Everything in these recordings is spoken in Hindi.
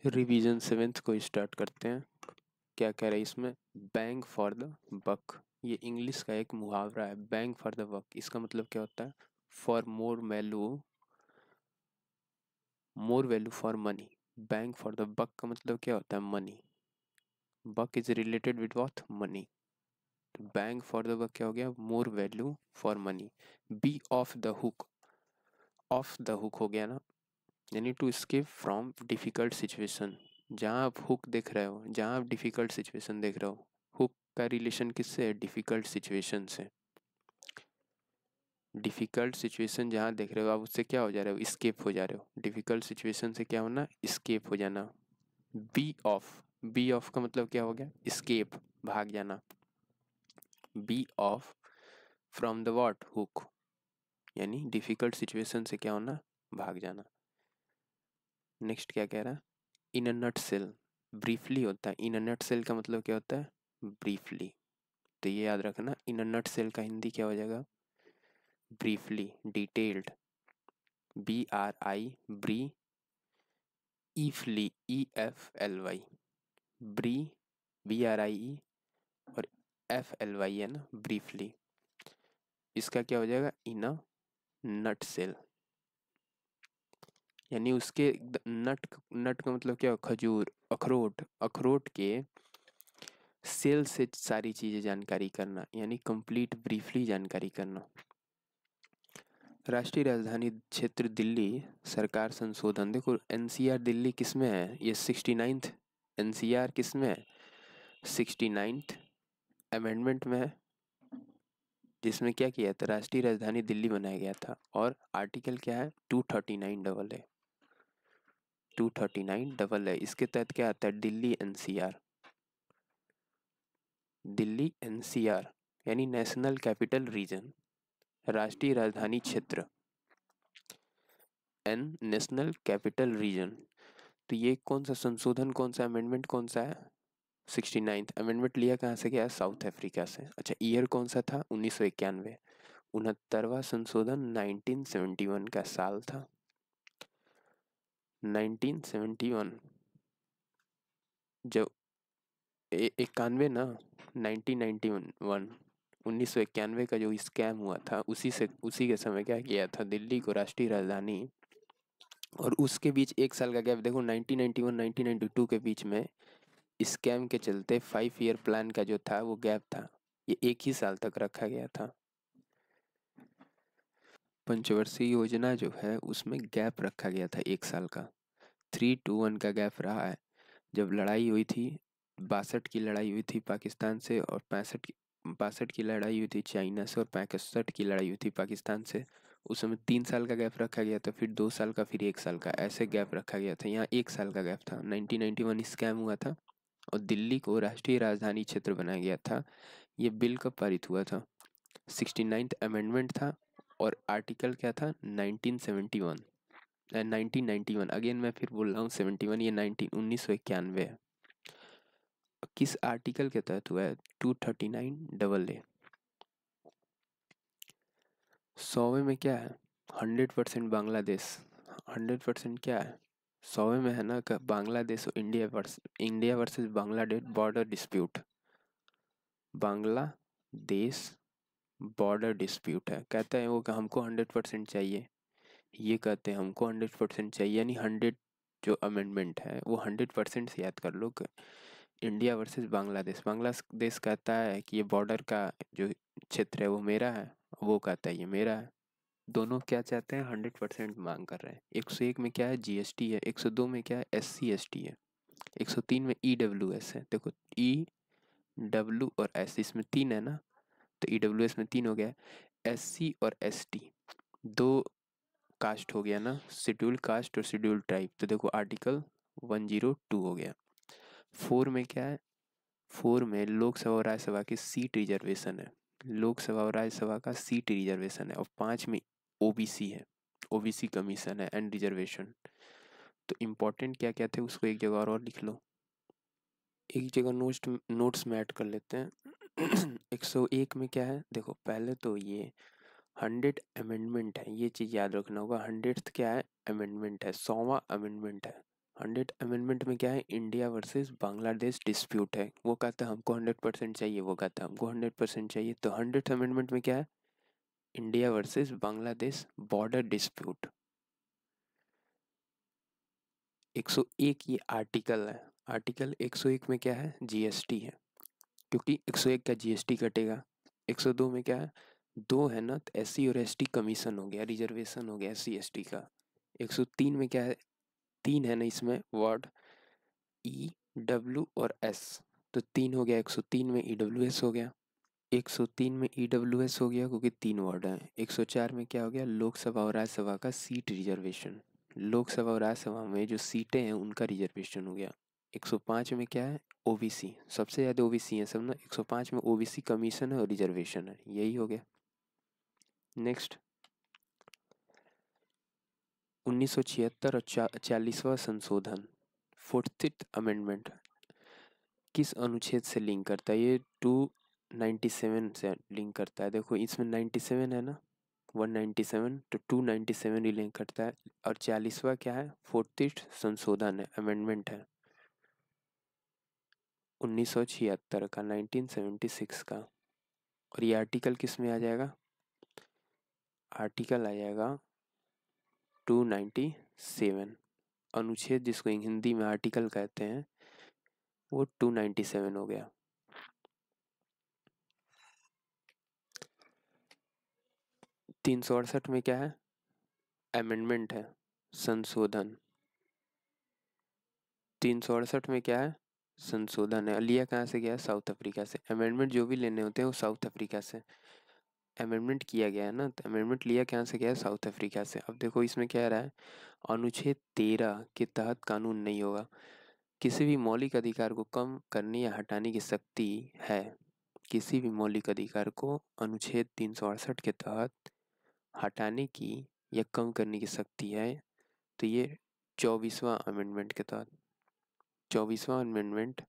रिवीजन सेवेंथ को स्टार्ट करते हैं। क्या कह रहा है इसमें? Bang for the buck. ये इंग्लिश का एक मुहावरा है, बैंग फॉर द बक। इसका मतलब क्या होता है? For more value for money. Bang for the buck का मतलब क्या होता है? Money. Buck is related with what? Money. तो बैंग फॉर द बक क्या हो गया? More value for money. Be off the hook. Off the hook हो गया ना, यानी to escape from difficult situation. जहाँ आप हुक देख रहे हो, जहाँ आप डिफिकल्ट सिचुएशन देख रहे हो, हुक का रिलेशन किससे है? डिफिकल्ट सिचुएशन से। डिफिकल्ट सिचुएशन जहाँ देख रहे हो आप, उससे क्या हो जा रहे हो? स्केप हो जा रहे हो। डिफिकल्ट सिचुएशन से क्या होना? स्केप हो जाना। Be of. बी ऑफ का मतलब क्या हो गया? स्केप, भाग जाना। Be off from the what? Hook. यानी डिफिकल्ट सिचुएशन से क्या होना? भाग जाना। नेक्स्ट क्या कह रहा है? इन अ नट सेल। ब्रीफली होता है। इन अ नट सेल का मतलब क्या होता है? ब्रीफली। तो ये याद रखना, इन अ नट सेल का हिंदी क्या हो जाएगा? Briefly, detailed. B R I briefly, E F L Y. Bri, B R I E, और एफ एल वाई है ना, ब्रीफली। इसका क्या हो जाएगा? इन अ नट सेल। यानी उसके नट, नट का मतलब क्या? खजूर, अखरोट, अखरोट के सेल से सारी चीजें जानकारी करना, यानी कंप्लीट ब्रीफली जानकारी करना। राष्ट्रीय राजधानी क्षेत्र दिल्ली सरकार संशोधन। देखो एनसीआर दिल्ली किस में है? ये 69th एनसीआर किस में है? 69th अमेंडमेंट में है, जिसमें क्या किया था? राष्ट्रीय राजधानी दिल्ली बनाया गया था। और आर्टिकल क्या है? 239 डबल है। 239 डबल है। इसके तहत क्या आता है? दिल्ली एनसीआर। दिल्ली एनसीआर यानी नेशनल कैपिटल रीजन, राष्ट्रीय राजधानी क्षेत्र। N, national capital region. तो ये कौन सा संशोधन, कौन सा अमेंडमेंट, कौन सा है? 69th amendment. लिया कहाँ से गया? साउथ अफ्रीका से। अच्छा, ईयर कौन सा था? 1991। 69वां संशोधन 1971 का साल था। 1971। जब 91 ना, 1991, 1991 का जो स्कैम हुआ था, उसी के समय क्या किया था? दिल्ली को राष्ट्रीय राजधानी। और उसके बीच एक साल का गैप देखो, 1991 1992 के बीच में स्कैम के चलते 5 ईयर प्लान का जो था वो गैप था। ये एक ही साल तक रखा गया था। पंचवर्षीय योजना जो है उसमें गैप रखा गया था एक साल का। 3-1 का गैप रहा है। जब लड़ाई हुई थी, 62 की लड़ाई हुई थी पाकिस्तान से, और 65 की लड़ाई हुई थी चाइना से, और 65 की लड़ाई हुई थी पाकिस्तान से। उस समय 3 साल का गैप रखा गया था, फिर 2 साल का, फिर 1 साल का, ऐसे गैप रखा गया था। यहाँ 1 साल का गैप था। 1991 स्कैम हुआ था और दिल्ली को राष्ट्रीय राजधानी क्षेत्र बनाया गया था। ये बिल कब पारित हुआ था? 69th अमेंडमेंट था। और आर्टिकल क्या था? 1971, 1991। अगेन मैं फिर बोल रहा हूँ 71, ये 1991 है। किस आर्टिकल के तहत हुआ है? 239 डबल ए। 100वें में क्या है? 100% बांग्लादेश। 100% क्या है? 100वें में है ना बांग्लादेश और India versus Bangladesh border dispute. Bangladesh border dispute है। कहते हैं वो कि हमको 100% चाहिए। ये कहते हैं हमको 100% चाहिए, यानी 100 जो अमेंडमेंट है वो 100% से याद कर लो कि इंडिया वर्सेस बांग्लादेश। बांग्लादेश कहता है कि ये बॉर्डर का जो क्षेत्र है वो मेरा है, वो कहता है ये मेरा है। दोनों क्या चाहते हैं? 100% मांग कर रहे हैं। 101 में क्या है? जीएसटी है। 102 में क्या है? SC ST है। 103 में EWS है। देखो EW और S, इसमें 3 है ना, तो EWS में 3 हो गया। SC और ST दो कास्ट हो गया ना, शेड्यूल कास्ट और शेड्यूल ट्राइब। तो देखो आर्टिकल 102 हो गया। 4 में क्या है? 4 में लोकसभा और राज्यसभा की सीट रिजर्वेशन है। लोकसभा और राज्यसभा का सीट रिजर्वेशन है। और 5 में ओबीसी है, ओबीसी कमीशन है एंड रिजर्वेशन। तो इम्पोर्टेंट क्या क्या थे उसको एक जगह और लिख लो, एक जगह नोट्स में ऐड कर लेते हैं। 101 में क्या है? देखो पहले तो ये 100 अमेंडमेंट है, ये चीज याद रखना होगा। 100th क्या है? अमेंडमेंट है, 100वां अमेंडमेंट है। 100 अमेंडमेंट में क्या है, इंडिया वर्सेस बांग्लादेश डिस्प्यूट है, वो कहता है हमको 100% चाहिए, वो कहता है हमको 100% चाहिए। तो 100 अमेंडमेंट में क्या है, India versus Bangladesh border dispute. 101 ये आर्टिकल है, आर्टिकल 101 में क्या है, जीएसटी है, क्योंकि 101 का जीएसटी कटेगा। 102 में क्या है, दो है ना, तो एससी और एसटी कमीशन हो गया, रिजर्वेशन हो गया एससी एसटी का। 103 में क्या है, तीन है ना इसमें वर्ड, ई डब्ल्यू और एस, तो तीन हो गया, 103 में ईडब्ल्यूएस हो गया। 103 में ईडब्ल्यूएस हो गया क्योंकि तीन वर्ड हैं। 104 में क्या हो गया, लोकसभा और राज्यसभा का सीट रिजर्वेशन, लोकसभा और राज्यसभा में जो सीटें हैं उनका रिजर्वेशन हो गया। 105 में क्या है, ओबीसी, सबसे ज़्यादा ओबीसी है सब ना, 105 में ओबीसी कमीशन है और रिजर्वेशन है, यही हो गया। नेक्स्ट 1976 और 40वां संशोधन, 45th अमेंडमेंट, किस अनुच्छेद से लिंक करता है, ये 297 से लिंक करता है। देखो इसमें 97 है ना, 197 तो 297 ही लिंक करता है। और 40वां क्या है, 40th संशोधन है, अमेंडमेंट है 1976 का, 1976 का। और ये आर्टिकल किस में आ जाएगा, आर्टिकल आ जाएगा 297, अनुच्छेद जिसको हिंदी में आर्टिकल कहते हैं वो 297 हो गया। 368 में क्या है, अमेंडमेंट है, संशोधन। 368 में क्या है, संशोधन है। लिया कहाँ से गया है, साउथ अफ्रीका से। अमेंडमेंट जो भी लेने होते हैं वो साउथ अफ्रीका से अमेंडमेंट किया गया है ना, तो अमेंडमेंट लिया कहाँ से गया है, साउथ अफ्रीका से। अब देखो इसमें क्या रहा है, अनुच्छेद 13 के तहत कानून नहीं होगा, किसी भी मौलिक अधिकार को कम करने या हटाने की शक्ति है, किसी भी मौलिक अधिकार को अनुच्छेद 368 के तहत हटाने की या कम करने की शक्ति है, तो ये 24वां अमेंडमेंट के तहत, 24वां अमेंडमेंट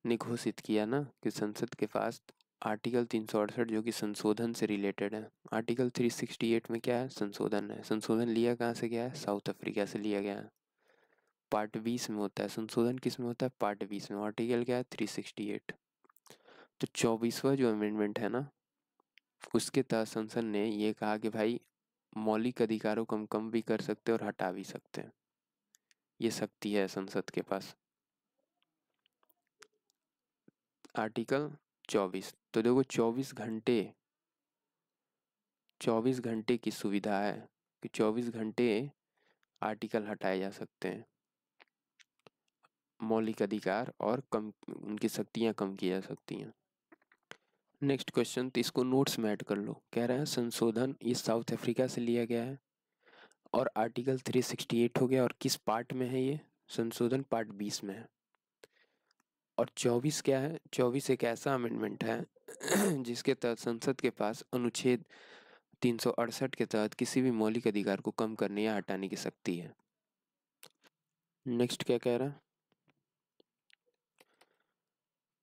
ने घोषित किया ना कि संसद के पास आर्टिकल 368 जो कि संशोधन से रिलेटेड है। आर्टिकल 368 में क्या है, संशोधन है। संशोधन लिया कहाँ से गया है, साउथ अफ्रीका से लिया गया है। पार्ट 20 में होता है संशोधन, किस में होता है, पार्ट 20 में। आर्टिकल क्या है, 368। तो 24वां जो अमेंडमेंट है ना, उसके तहत संसद ने ये कहा कि भाई मौलिक अधिकारों को हम कम भी कर सकते हैं और हटा भी सकते हैं, ये शक्ति है संसद के पास। आर्टिकल 24, तो देखो 24 घंटे की सुविधा है कि 24 घंटे आर्टिकल हटाए जा सकते हैं, मौलिक अधिकार और कम, उनकी शक्तियाँ कम की जा सकती हैं। नेक्स्ट क्वेश्चन, तो इसको नोट्स में ऐड कर लो। कह रहे हैं संशोधन ये साउथ अफ्रीका से लिया गया है और आर्टिकल 368 हो गया, और किस पार्ट में है ये संशोधन, पार्ट 20 में है। और 24 क्या है, 24 एक ऐसा अमेंडमेंट है जिसके तहत संसद के पास अनुच्छेद 368 के तहत किसी भी मौलिक अधिकार को कम करने या हटाने की शक्ति है। नेक्स्ट क्या कह रहा है,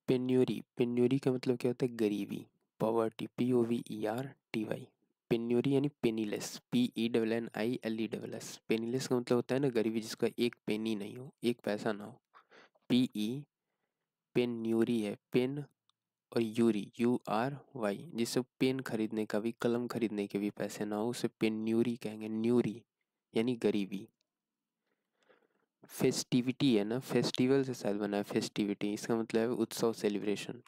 पेन्योरी, पेन्योरी का मतलब क्या होता है, गरीबी, पॉवर्टी, POVERTY। पेन्योरी यानी पेनीलेस, PENNILESS। पेनीलेस का मतलब होता है ना गरीबी, जिसका एक पेनी नहीं हो, एक पैसा ना हो। PE पेन्योरी है, पेन और यूरी, URY, जिससे पेन खरीदने का भी, कलम खरीदने के भी पैसे ना हो, उसे पेन्यूरी कहेंगे, न्यूरी यानी गरीबी। फेस्टिविटी है ना, फेस्टिवल से शायद बना है फेस्टिविटी, इसका मतलब है उत्सव, सेलिब्रेशन।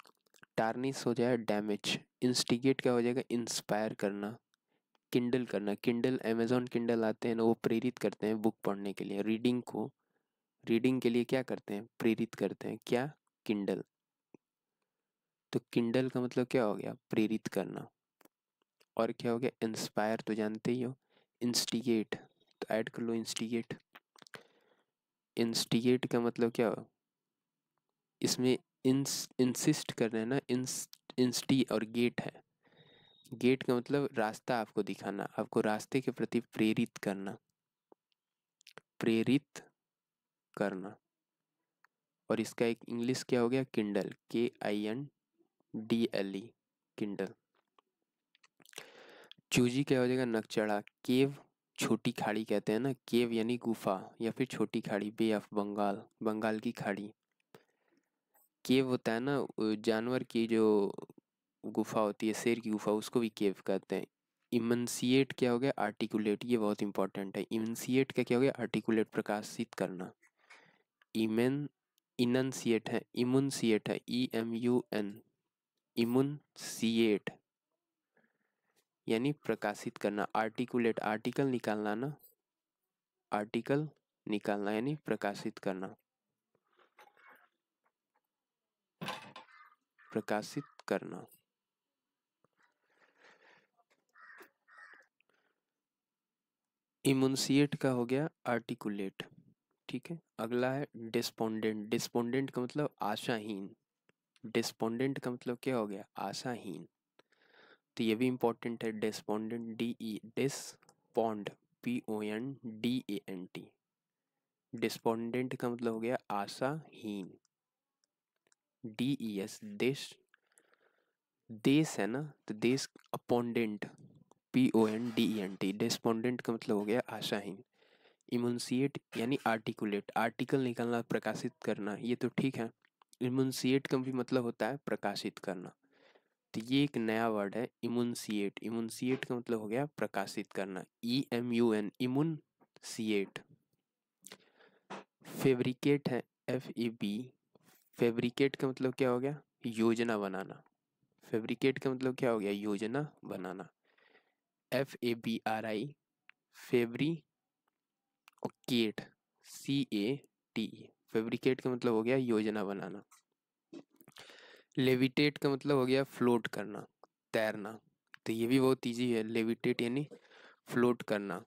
टार्निश हो जाए डैमेज। इंस्टिगेट क्या हो जाएगा, इंस्पायर करना, किंडल करना। किंडल, अमेजोन किंडल आते हैं ना, वो प्रेरित करते हैं बुक पढ़ने के लिए, रीडिंग को, रीडिंग के लिए क्या करते हैं, प्रेरित करते हैं, क्या, किंडल। तो किंडल का मतलब क्या हो गया, प्रेरित करना। और क्या हो गया, इंस्पायर तो जानते ही हो। इंस्टिगेट, तो ऐड कर लो इंस्टिगेट। इंस्टिगेट का मतलब क्या हो, इसमें इंसिस्ट कर रहे हैं ना, इंस्टी और गेट है। गेट का मतलब रास्ता आपको दिखाना, आपको रास्ते के प्रति प्रेरित करना, प्रेरित करना। और इसका एक इंग्लिश क्या हो गया, किंडल, KINDLE, किंडल। चूजी क्या हो जाएगा, नकचढ़ा, केव, छोटी खाड़ी कहते हैं ना, केव यानी गुफा, या फिर छोटी खाड़ी, बे ऑफ बंगाल, बंगाल की खाड़ी। केव होता है ना जानवर की जो गुफा होती है, शेर की गुफा, उसको भी केव कहते हैं। इमनसिएट क्या हो गया, आर्टिकुलेट, ये बहुत इंपॉर्टेंट है। इमनसिएट का क्या हो गया, आर्टिकुलेट, प्रकाशित करना। इमेन इनंसिएट है, इमुनसिएट है, EMUN, इमुनसिएट यानी प्रकाशित करना। आर्टिकुलेट, आर्टिकल निकालना ना, आर्टिकल निकालना यानी प्रकाशित करना, प्रकाशित करना। इमुनसिएट का हो गया आर्टिकुलेट। ठीक है, अगला है डिस्पोंडेंट। डिस्पोंडेंट का मतलब आशाहीन। डिस्पोंडेंट का मतलब क्या हो गया, आशाहीन। तो ये भी इंपॉर्टेंट है। डिस्पोंडेंट, डिस्पोंड, PONDANT। डिस्पोंडेंट का मतलब हो गया आशाहीन। DES, देश, देश है ना, तो देश, अपोंडेंट, PONDENT। डिस्पोंडेंट का मतलब हो गया आशाहीन। इमुनसिएट यानी आर्टिकुलेट, आर्टिकल निकालना, प्रकाशित करना, ये तो ठीक है। इमुनसिएट का भी मतलब होता है प्रकाशित करना। तो ये एक नया वर्ड है, इमुनसिएट। इमुनसिएट का मतलब हो गया प्रकाशित करना, EMUN, इमुनसिएट। फेब्रिकेट है, FAB। फेब्रिकेट का मतलब क्या हो गया, योजना बनाना। फेब्रिकेट का मतलब क्या हो गया, योजना बनाना। FABRI, fabricate, CATE। फेब्रिकेट का मतलब हो गया योजना बनाना। लेविटेट का मतलब हो गया फ्लोट करना, तैरना। तो ये भी बहुत इजी है, लेविटेट यानी फ्लोट करना।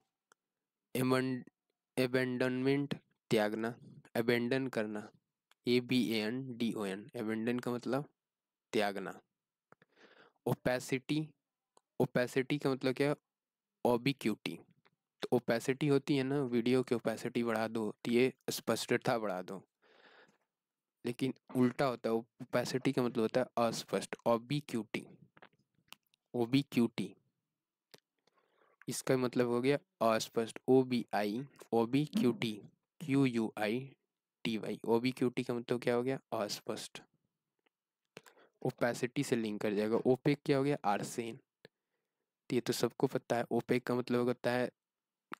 एबेंडनमेंट, त्यागना, अबेंडन करना, ABANDON, अबेंडन का मतलब त्यागना। ओपेसिटी, ओपेसिटी का मतलब क्या है, ऑबिक्यूटी। तो ओपेसिटी होती है ना, वीडियो की ओपेसिटी बढ़ा दो तो ये स्पष्टता बढ़ा दो, लेकिन उल्टा होता है, ओपेसिटी का मतलब होता है अस्पष्ट, ऑबिक्यूटी। ओबिक्यूटी, इसका मतलब हो गया अस्पष्ट, OBI, ओबिक्यूटी का मतलब क्या हो गया, अस्पष्ट। ओपेसिटी से लिंक कर जाएगा। ओपेक क्या हो गया, आर्सेन। तो ये तो सबको पता है, ओपेक का मतलब होता है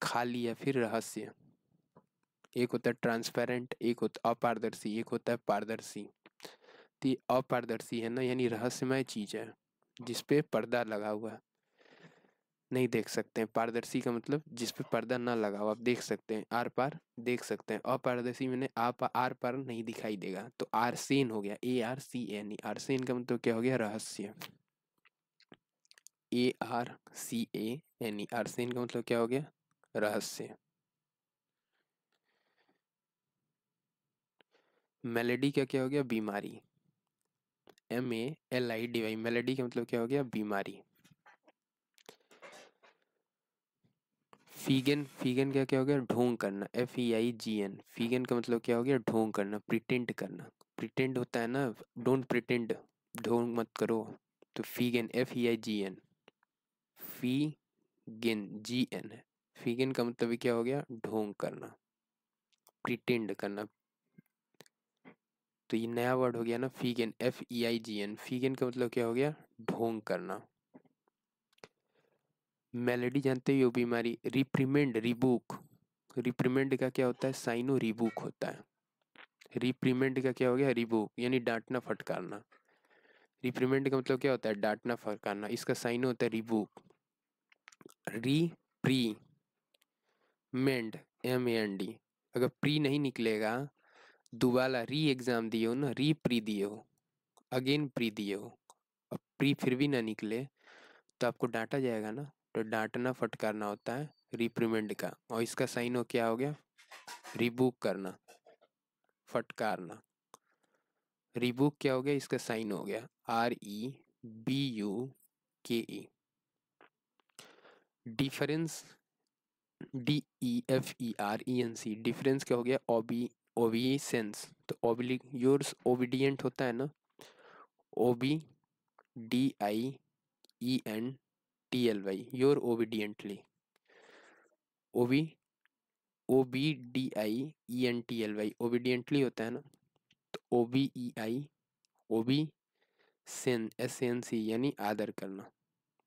खाली या फिर रहस्य। एक होता है ट्रांसपेरेंट, एक होता अपारदर्शी, एक होता है पारदर्शी। तो ये अपारदर्शी है ना, यानी रहस्यमय चीज है जिसपे पर्दा लगा हुआ है, नहीं देख सकते हैं। पारदर्शी का मतलब जिस पे पर्दा ना लगा हो, आप देख सकते हैं, आर पार देख सकते हैं। अपारदर्शी मैंने आप आर पार नहीं दिखाई देगा। तो आरसेन हो गया, ARCN। आरसेन का मतलब क्या हो गया, रहस्य, ARCAN। आरसेन का मतलब क्या हो गया, रहस्य। मेलेडी का क्या हो गया, बीमारी, MALIDY। मेलेडी का मतलब क्या हो गया, बीमारी। फीगन, फीगन का क्या हो गया, ढोंग करना, FEIGN। फीगन का मतलब क्या हो गया, ढोंग करना, प्रिटेंड करना। प्रिटेंड होता है ना, डोंट प्रिटेंड, ढोंग मत करो। तो फीगन, FEIGN। फीगन, GN है। फीगन का मतलब क्या हो गया, ढोंग करना, प्रिटेंड करना। तो ये नया वर्ड हो गया ना, फीगन, FEIGN। फीगन का मतलब क्या हो गया, ढोंग करना। मेलेडी जानते हो बीमारी। रिप्रीमेंड, रिबूक। रिप्रीमेंड का क्या होता है, साइनो रिबूक होता है। रिप्रीमेंड का क्या हो गया, रिबूक यानी डांटना फटकारना। रिप्रीमेंड का मतलब क्या होता है, डांटना फटकारना। इसका साइन होता है रिबूक। रिप्रीमेंड, MAND। अगर प्री नहीं निकलेगा, दोबारा री एग्जाम दिए हो ना, री प्री दिए हो, अगेन प्री दिए हो, अब प्री फिर भी ना निकले, तो आपको डांटा जाएगा ना। तो डांटना फटकारना होता है रिप्रीमेंड का। और इसका साइन हो क्या हो गया, रिबूक करना, फटकारना। रिबूक क्या हो गया, इसका साइन हो गया REBUKE। Difference, DEFERENC। डिफरेंस क्या हो गया, ओबीसेंस। तो ओबिलिक, योर्स ओबिडियंट होता है ना, OBDIENTLY, योर ओबिडियंटली। OBDIENTLY, ओबीडियंटली होता है ना, तो OBEI, ओबी सेन SANC यानी आदर करना।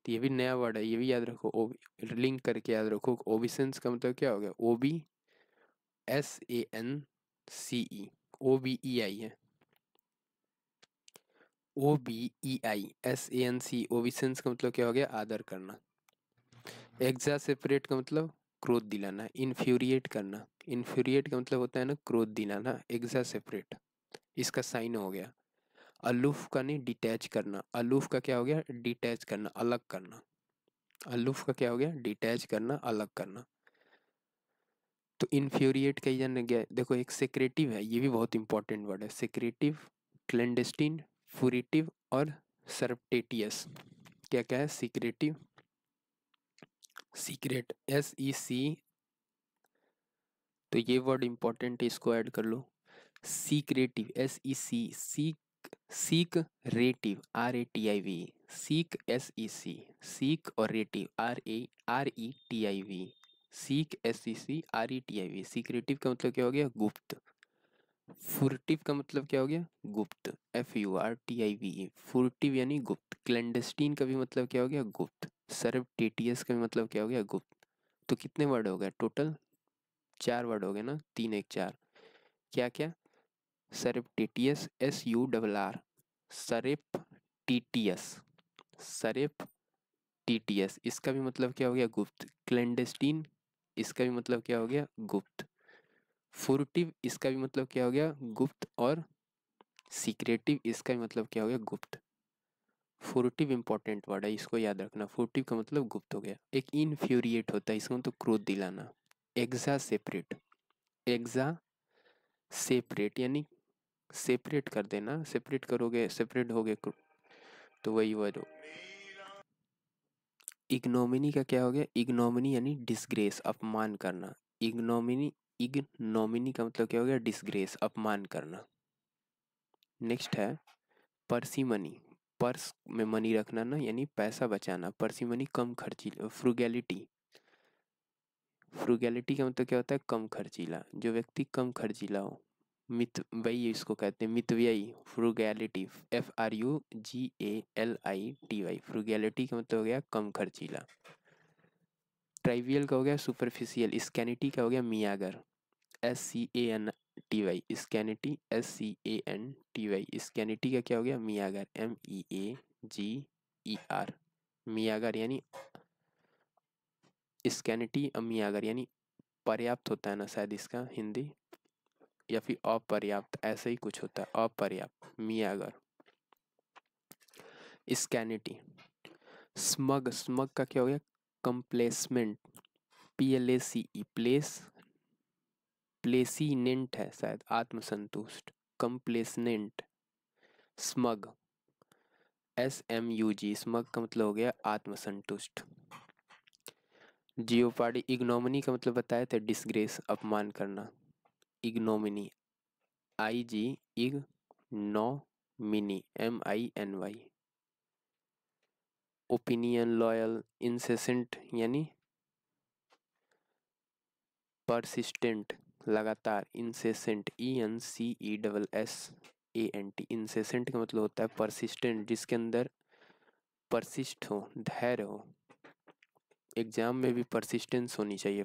तो ये भी नया वर्ड है, ये भी याद रखो, लिंक करके याद रखो। ओबिसेंस का मतलब क्या हो गया, OBSANCE, OBEI है, OBEISANC, ओबिसेंस का मतलब क्या हो गया, आदर करना। एग्जासेपरेट का मतलब क्रोध दिलाना, इन्फ्यूरिएट करना, इन्फ्यूरिएट का मतलब होता है ना क्रोध दिलाना, एग्जासेपरेट इसका साइन हो गया। अलूफ का नहीं, डिटैच करना, अलूफ का क्या हो गया, डिटैच करना, अलग करना। अलूफ का क्या हो गया, डिटैच करना, अलग करना। तो इन्फ्यूरिएट कही जाने गया, देखो एक सेक्रेटिव है, ये भी बहुत इंपॉर्टेंट वर्ड है, सेक्रेटिव, क्लेंडेस्टीन, फूरिटिव और सरप्टेटियस। क्या क्या है, सीक्रेटिव, सीक्रेट, SEC, तो ये वर्ड इंपॉर्टेंट है, इसको ऐड कर लो। Secretive, SEC, secretive, RATIV, sec SEC, sec और retive, RETIV, sec SEC RETIV। Secretive का मतलब क्या हो गया, गुप्त। फुर्टिव का मतलब क्या हो गया, गुप्त, FURTIVE, फुर्टिव यानी गुप्त। क्लैंडस्टीन का भी मतलब क्या हो गया, गुप्त। सरप्टेटियस का भी मतलब क्या हो गया, गुप्त। तो कितने वर्ड हो गए टोटल, 4 वर्ड हो गए ना, 3 1 4। क्या क्या, सरप्टेटियस, SURR, सरेप्टिटियस, सरेप्टिटियस, इसका भी मतलब क्या हो गया, गुप्त। क्लैंडस्टीन, इसका भी मतलब क्या हो गया, गुप्त। फुर्टिव, इसका भी मतलब क्या हो गया, गुप्त। और सीक्रेटिव, इसका भी मतलब क्या हो गया, गुप्त। फुर्टिव इंपॉर्टेंट वर्ड है, इसको याद रखना, फुर्टिव का मतलब गुप्त हो गया। एक इनफ्यूरिएट होता है, इसका मतलब क्रोध दिलाना। एग्जा सेपरेट, एग्जा सेपरेट यानी सेपरेट कर देना, सेपरेट करोगे सेपरेट हो गए, तो वही वर्ड हो। इग्नोमिनी का क्या हो गया, इग्नोमिनी यानी डिसग्रेस, अपमान करना। इग्नोमिनी, इग्नोमिनी का मतलब क्या हो गया, डिसग्रेस, अपमान करना। नेक्स्ट है पर्सिमनी, पर्स में मनी रखना ना, यानी पैसा बचाना। पर्सिमनी कम खर्ची, फ्रुगैलिटी, फ्रुगैलिटी का मतलब क्या होता है, कम खर्चीला, जो व्यक्ति कम खर्चीला हो। मित वही इसको कहते हैं मितव्ययी, फ्रुगैलिटी, FRUGALITY, फ्रुगैलिटी का मतलब हो गया कम खर्चीला। ट्राइवियल का हो गया सुपरफिशियल, स्कैनिटी का हो गया मियागर, SCANTY, स्कैनिटी, SCANTY, स्कैनिटी का क्या हो गया, मियागर, MEAGER, मियागर यानी स्कैनिटी, मियागर यानी पर्याप्त होता है ना शायद इसका हिंदी, या फिर अपर्याप्त, ऐसा ही कुछ होता है, अपर्याप्त, मियागर। स्कैनिटी। स्मग, स्मग का क्या हो गया, कंप्लेसमेंट, PLACE, प्लेस, प्लेसिनेंट है शायद, आत्मसंतुष्ट, कंप्लेसनेंट। स्मग, SMUG, स्मग का मतलब हो गया आत्मसंतुष्ट। जियोपार्डी, इग्नोमिनी का मतलब बताए थे, डिसग्रेस, अपमान करना। Ignominy, IG, ignominy, MINY। Opinion, loyal, incessant यानी परसिस्टेंट, लगातार, इंसेसेंट, ENCESSANT, इंसेसेंट का मतलब होता है परसिस्टेंट, जिसके अंदर परसिस्ट हो, धैर्य हो। एग्जाम में भी परसिस्टेंस होनी चाहिए,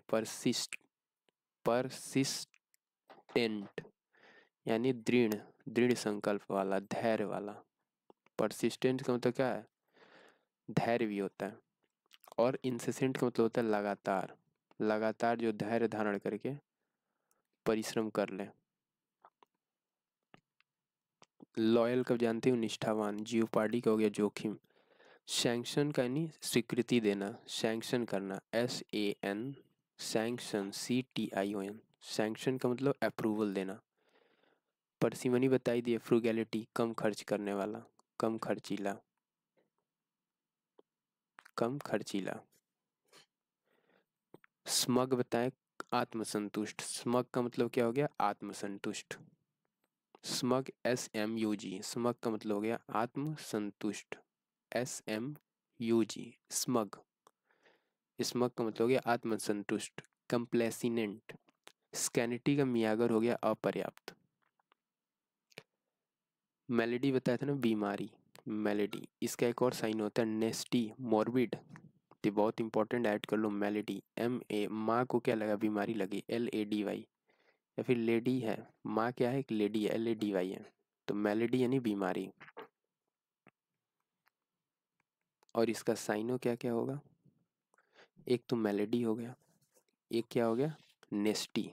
परसिस्टेंट यानी दृढ़, दृढ़ संकल्प वाला, धैर्य वाला। परसिस्टेंट का मतलब क्या है, धैर्य भी होता है। और इंसेसेंट का मतलब होता है लगातार, लगातार जो धैर्य धारण करके परिश्रम कर ले। लॉयल कब जानते हो, निष्ठावान। जियोपार्डी का हो गया जोखिम। सैंक्शन का यानी स्वीकृति देना, सैंक्शन करना, SAN, सैंक्शन, CTION, सैंक्शन का मतलब अप्रूवल देना। परसिमनी बताई दिए, फ्रुगैलिटी कम खर्च करने वाला, कम खर्चीला, कम खर्चीला। स्मग बताए, आत्मसंतुष्ट, स्मग का मतलब क्या हो गया, आत्मसंतुष्ट। स्मग, SMUG, स्मग का मतलब हो गया आत्मसंतुष्ट, SMUG, स्मग, स्मग का मतलब हो गया आत्मसंतुष्ट। कंप्लेसिनेंट। स्कैनिटी का मियागर हो गया अपर्याप्त। मेलेडी बताया था ना, बीमारी, मेलेडी। इसका एक और साइन होता है नेस्टी, मॉर्बिड। तो बहुत इंपॉर्टेंट, ऐड कर लो मेलेडी। एम ए, माँ को क्या लगा, बीमारी लगी, एल ए डी वाई। या फिर लेडी है, माँ क्या है, एक लेडी है, एल ए डी वाई है। तो मेलेडी यानी बीमारी। और इसका साइनो क्या क्या होगा, एक तो मेलेडी हो गया, एक क्या हो गया, nasty,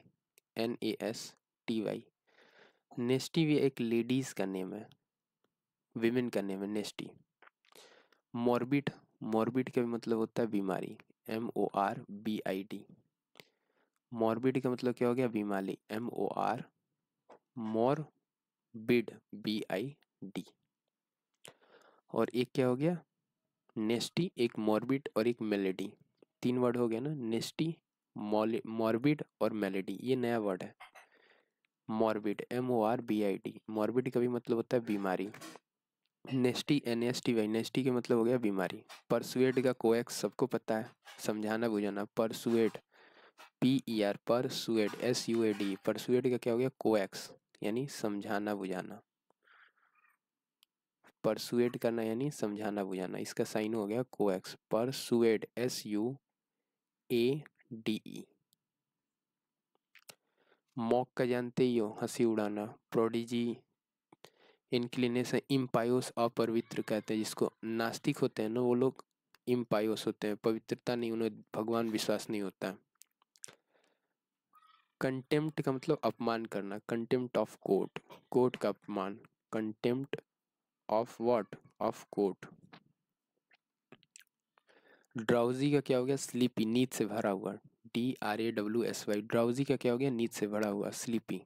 N A S T Y. Nasty भी एक लेडीज का नेम है, विमेन का नेम है नेस्टी। मॉर्बिड, मॉर्बिड का भी मतलब होता है बीमारी, M O R B I D. Morbid का मतलब क्या हो गया, बीमारी, M O R, morbid, B I D. और एक क्या हो गया, नेस्टी, एक मॉर्बिड और एक मेलेडी। तीन वर्ड हो गया ना, नेस्टी, मॉर्बिड और मेलेडी। ये नया वर्ड है, morbid, M O R B I D. Morbid का भी मतलब होता है बीमारी। Nasty, N S T Y, nasty का मतलब हो गया बीमारी। परसुएड का कोएक्स सबको पता है, समझाना बुझाना, persuade, P E R, persuade, S U A D. Persuade का क्या हो गया, कोएक्स, यानी समझाना बुझाना। परसुएड करना यानी समझाना बुझाना। इसका साइन हो गया coax, persuade, S U A D E. Mock का जानते ही हो, हंसी उड़ाना। प्रोडिजी, इंक्लिनेशन, इम्पायोस, अपवित्र कहते हैं जिसको। नास्तिक होते हैं ना वो लोग, इम्पायोस होते हैं, पवित्रता नहीं, उन्हें भगवान विश्वास नहीं होता है। कंटेम्प्ट का मतलब अपमान करना, कंटेम्प्ट ऑफ कोर्ट, कोर्ट का अपमान, contempt of what, of court. Drowsy का क्या हो गया, स्लीपी, नींद से भरा हुआ, D R A W S Y. Drowsy का क्या हो गया, नींद से भरा हुआ, स्लीपी।